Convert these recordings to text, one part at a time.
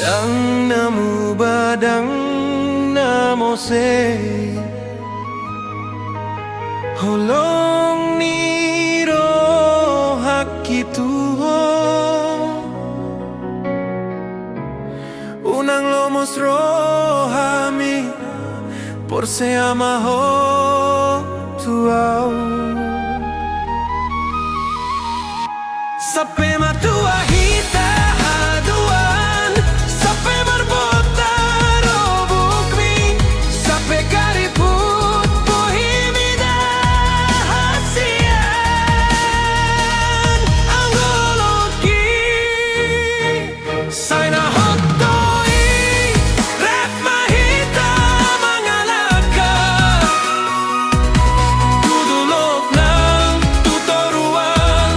Dang namu badang namo se Holong niro hakitu Unang lomos rohami Por se amaho tuau Sape matua hita aduan Sape marbota robukmi Sape kariput bohimida hasian Anggologi Saina hotoi Rap mahita mangalaka Dudulog ng tutoruan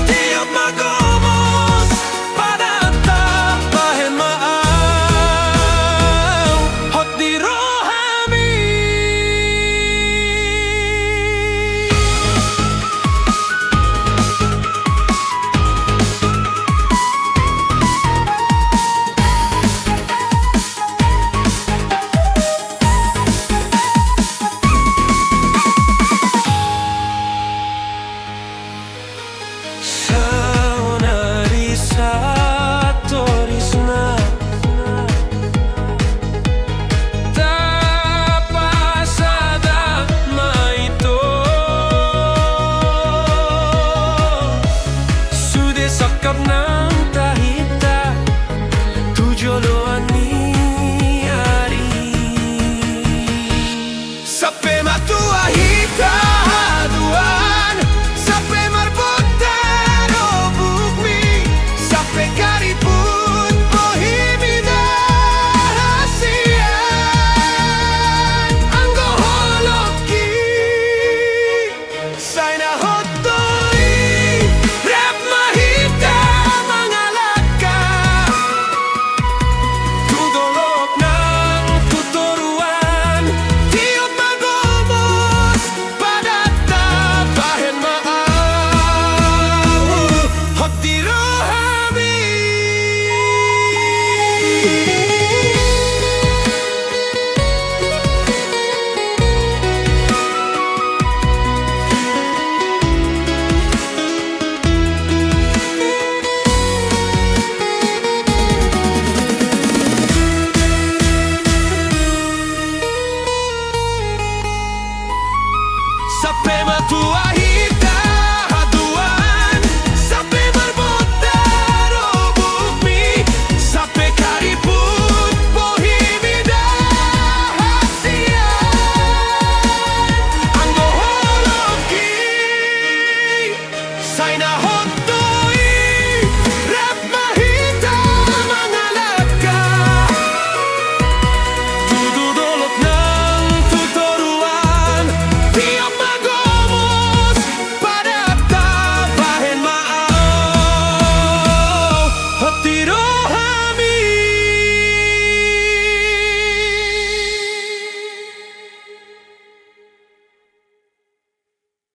Tiap magomos Padata bahen maaw Hot di rohami Saunari satorisna Tapasada maito Sude sakap ng tahita Tujoloan ni ari Sape matua hita aduan Sape marbota robukmi Sape kariput bohimida hasian Anggohologi Saina hotoi Rap mahita mangalaka Tudolok ng tutoruan Tiap magomos Padata bahen maaw Hot di rohami Sape matua hita aduan Sape marbota robukmi Sape kariput bohimida hasian Anggohologi Saina